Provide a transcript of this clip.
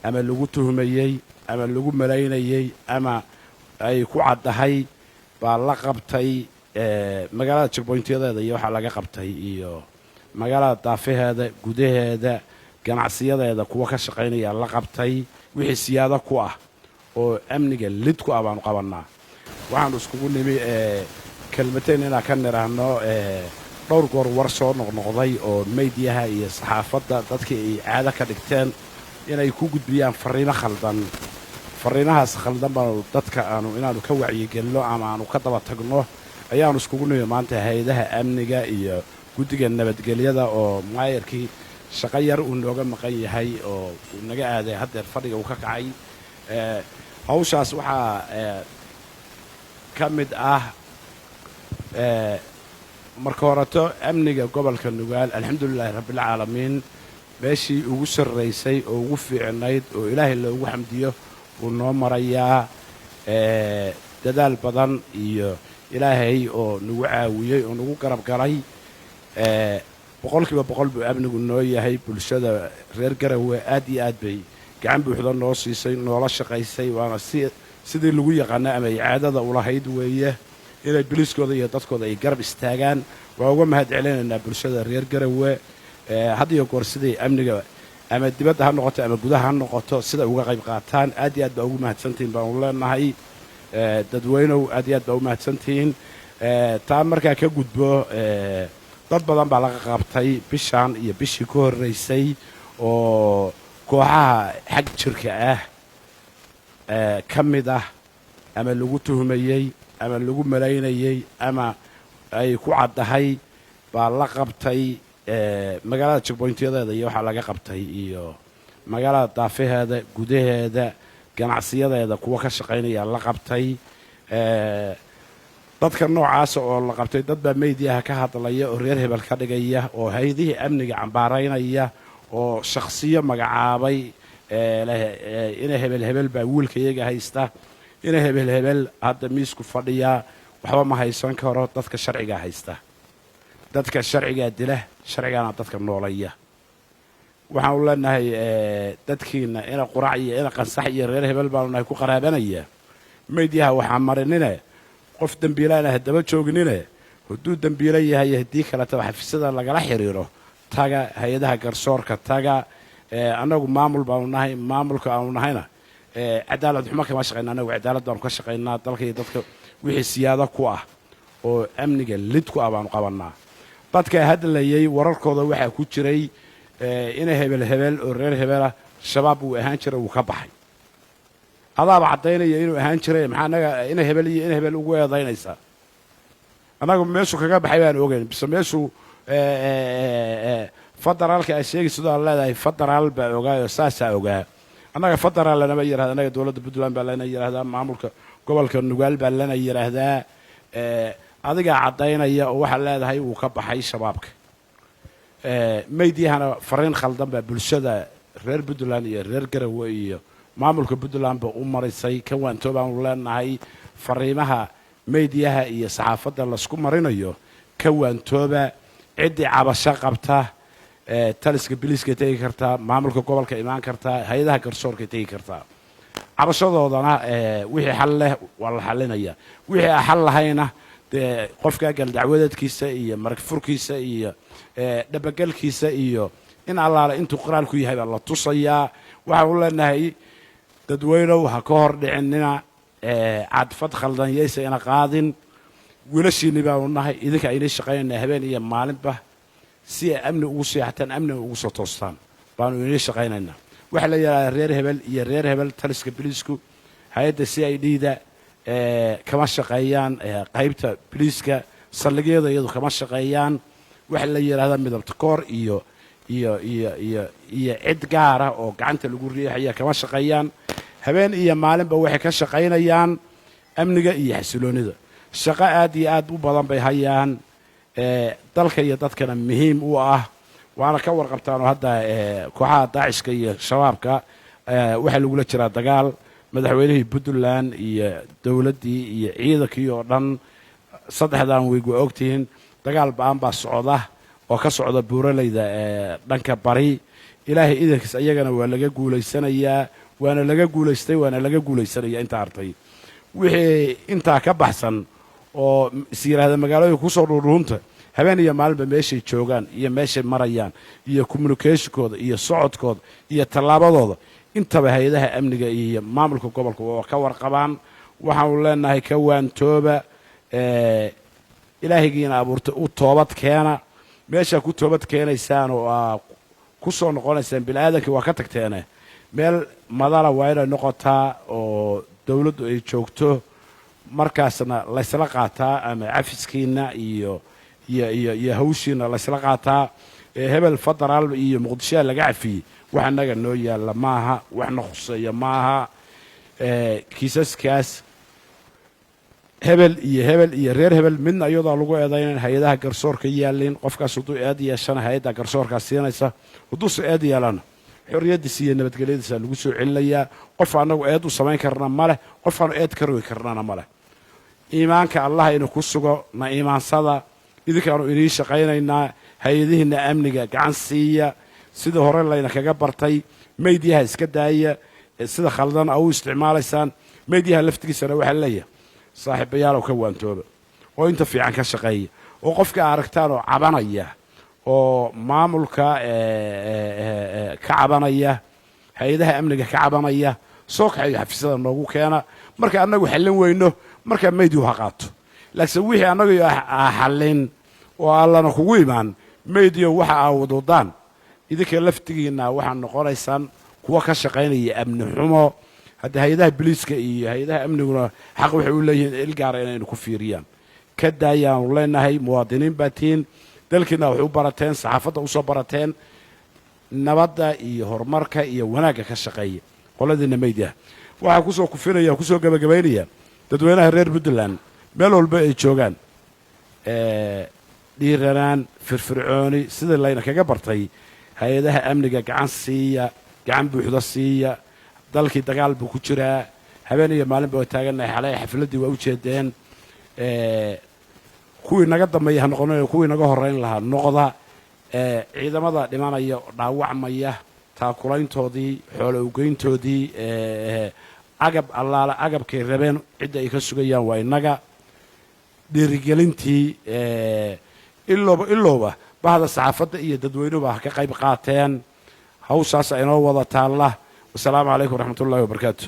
ama lagu tuhmayey ama lagu malaynayey ama ay ku caddahay baa la qabtay magaalada checkpointyadeeda iyo waxaa laga qabtay iyo magaalada daafaheeda gudaheeda ganacsiyadeeda kuwa ka shaqaynaya la qabtay wixii siyaado ku ah oo amniga lid ku ah baanu qabannaa waxaanu iskugu nimi kelmateen inaan ka niraahno dhowr goor war soo noqnoqday oo meydyaha iyo saxaafadda dadkii ay caado ka dhigteen inay ku gudbiyaan fariimo khaldan fariinahaas khaldan baanu dadka inaanu ka wacyigelino ama aanu ka daba tagno ayaanu iskugu nimi maanta hay-adaha amniga iyo guddiga nabadgelyada oo maayarkii shaqo yar uu nooga maqan yahay oo uu naga aaday haddeer fadhiga uu ka kacay hawshaas waxaa ka mid ah marka horeto amniga gobolka nugaal alxamdulilaahi rabbilcaalamiin meeshii ugu sarraysay oo ugu fiicnayd oo ilaahay loogu xamdiyo uu noo marayaa dadaal badan iyo ilaahay oo nagu caawiyey oo nagu garab galay boqolkiiba boqol buu amnigu noo yahay bulshada reer Garowe aad iyo aad bay gacan buuxda noo siisay noola shaqaysay waana sidii lagu yaqaanay ama caadada u lahayd weeye inay biliskooda iyo dadkooda ay garab istaagaan waa uga mahad celinaynaa bulshada reer Garowe had iyo goor sidii amniga ama dibadda ha noqoto ama gudaha ha noqoto sida uga qayb qaataan aad iyo aad baa ugu mahadsantihiin baan u leenahay dadweynow aad iyo aad baa u mahadsantihiin taa markaa ka gudbo dad badan baa laga qabtay bishaan iyo bishii ka horreysay oo kooxaha xag jirka ah ka mid ah ama lagu tuhmayey ama lagu malaynayey ama ay ku caddahay baa la qabtay magaalada checkpointyadeeda iyo waxaa laga qabtay iyo magaalada daafaheeda gudaheeda ganacsiyadeeda kuwa ka shaqaynaya la qabtay dadka noocaas oo la qabtay dad baa meydyaha ka hadlaya oo reer hebel ka dhigaya oo hay-adihii amniga cambaaraynaya oo shakhsiyo magacaabay ina hebel hebel baa wiilka iyaga haysta ina hebel hebel hadda miisku fadhiya waxba ma haysan karo dadka sharciga haysta dadka sharciga dila sharcigana dadka noolaya waxaan u leenahay dadkiina ina qurac iyo ina qansax iyo reer hebel baanu nahay ku qaraabanaya meydyaha waxaa marinine qof dambiilaana haddaba joognine hadduu dambiilo yahay haddii kaletaba xafiisyada lagala xiriiro taga hay-adaha garsoorka taga annagu maamul baanu nahay maamulka aanu nahayna cadaalad xumo kama shaqayna annagu cadaalad baanu ka shaqaynaa dalka iyo dadka wixii siyaado ku ah oo amniga lid ku ah baanu qabannaa dadka hadlayay wararkooda waxaa ku jiray ina hebel hebel oo reer hebelah shabaab uu ahaan jiray wuu ka baxay adaaba caddaynaya inuu ahaan jiray maxaa annaga ina hebel iyo ina hebel ugu eedaynaysaa annagu meeshuu kaga baxay baan ogeyn bise meeshuu federaalka ay sheegi sidoo leedahay federaal baa ogaayoo saasaa ogaa annaga federaal lanama yidhahda annaga dowladda puntland baa lana yidhahdaa maamulka gobolka nugaal baa lana yidhaahdaa adigaa caddaynaya oo waxaa leedahay wuu ka baxay shabaabka meydiyahana fariin khaldan baa bulshada reer puntland iyo reer Garowe iyo maamulka puntland ba u marisay kan waantoo baanu leenahay fariimaha meydyaha iyo saxaafadda laisku marinayo ka waantooba ciddii cabasho qabta taliska biliiska tegi kartaa maamulka gobolka imaan kartaa hay-adaha garsoorka tegi kartaa cabashadoodana wixii xal leh waa la xalinaya wixii aan xal lahayna dee qofka galdacwadeedkiisa iyo marag furkiisa iyo dhabagalkiisa iyo in allaale intuu qoraal ku yahay baa la tusayaa waxaan u leenahay dadweynow ha ka hor dhicinina cadfad khaldan yaysa ina qaadin wiilashiinni baanu nahay idinka aynay shaqaynayna habeen iyo maalinba si ay amni ugu seexataan amniga ugu soo toostaan baanu inay shaqaynaynaa waxa la yidhahdaa reer hebel iyo reer hebel taliska biliisku hay-adda CID-da kama shaqeeyaan qaybta biliiska saldhigyada iyadu kama shaqeeyaan waxa la yidhahdaa midabta koor iyo cid gaara oo gacanta lagu riixaya kama shaqeeyaan habeen iyo maalinba waxay ka shaqaynayaan amniga iyo xasiloonida shaqo aad iyo aad u badan bay hayaan dalka iyo dadkana muhiim u ah waana ka warqabtaanoo hadda kooxaha daacishka iyo shabaabka waxaa lagula jiraa dagaal madaxweynihii puntland iyo dowladdii iyo ciidankii oo dhan saddexdan weeg waa ogtihiin dagaal ba-an baa socda oo ka socda buuraleyda dhanka bari ilaahay idankiis ayagana waa laga guulaysanayaa waana laga guulaystay waana laga guulaysanayaa inta artay wixii intaa ka baxsan oo is yiraahdo magaalooyinka ku soo dhuudhuunta habeen iyo maalinba meeshay joogaan iyo meeshay marayaan iyo communicationkooda iyo socodkooda iyo tallaabadooda intaba hay-adaha amniga iyo maamulka gobolka oo ka warqabaan waxaanu leenahay ka waantooba ilaahaygiina abuurtay u toobad keena meeshaa ku toobad keenaysaan oo aa ku soo noqonaysaan bini'aadankii waa ka tagteene meel madala waa inay noqotaa oo dawladdu ay joogto markaasna laysla qaataa ama cafiskiina iyo hawshiina laysla qaataa hebel federaal iyo muqdishoa laga cafiyey wax annaga noo yaalla maaha waxna khuseeya maaha kiisaskaas hebel iyo reer hebel midna iyadoo lagu eedaynan hay-adaha garsoorka yaalin qofkaas hadduu eed yeeshana hay-adda garsoorkaa siinaysa hadduuse eed yeelana xorriyaddiisa iyo nabadgelyadiisa lagu soo celinayaa qof annagu eed u samayn karna ma leh qofaanu eed ka rogi karnana ma leh iimaanka allah inu ku sugo na iimaansada idinkaanu inii shaqaynaynaa hay-adihiinna amniga gacan siiya sida hore layna kaga bartay meydyaha iska daaya sida khaldan a u isticmaalaysaan meydyaha laftigiisana waxaa leeyahay saaxiibayaalow ka waantooba oo inta fiican ka shaqeeya oo qofka aragtaan oo cabanaya oo maamulka ka cabanaya hay-adaha amniga ka cabanaya soo kaxayo xafiisyada noogu keena marka annagu xallin weyno markaa meydyu ha qaato laakiin wixii annagu xallin oo allana kugu imaan meydyo waxa aa wadudaan idinka laftigiina waxaa noqonaysaan kuwa ka shaqaynaya amni xumo hadda hay-adaha biliiska iyo hay-adaha amniguna xaq waxay u leeyihiin ilgaara inaynu ku fiiriyaan ka daayaanu leenahay muwaadiniin baa tihiin dalkiina waxay u barateen saxaafadda usoo barateen nabadda iyo horumarka iyo wanaagga ka shaqeeya qoladiina meydyaha waxaa kusoo kufinaya kusoo gabagabaynaya dadweynaha reer puntland meel walba ay joogaan dhiiranaan firfircooni sidii layna kaga bartay hay-adaha amniga gacan siiya gacan buuxda siiya dalkii dagaal buu ku jiraa habeen iyo maalinba waa taagannahay xalay xafladdii waa u jeedeen kuwii naga dambeeya ha noqonayo kuwii naga horrayn lahaa noqda ciidamada dhimanaya dhaawacmaya taakulayntoodii xoolo ugeyntoodii agab allaale agabkay rabeen cidda ay ka sugayaan waa innaga dhiirigelintii ilowba bahda saxaafadda iyo dadweynuba ha ka qayb qaateen hawshaas inoo wada taalla wasalaamu calaykum waraxmat ullahi wabarakaatu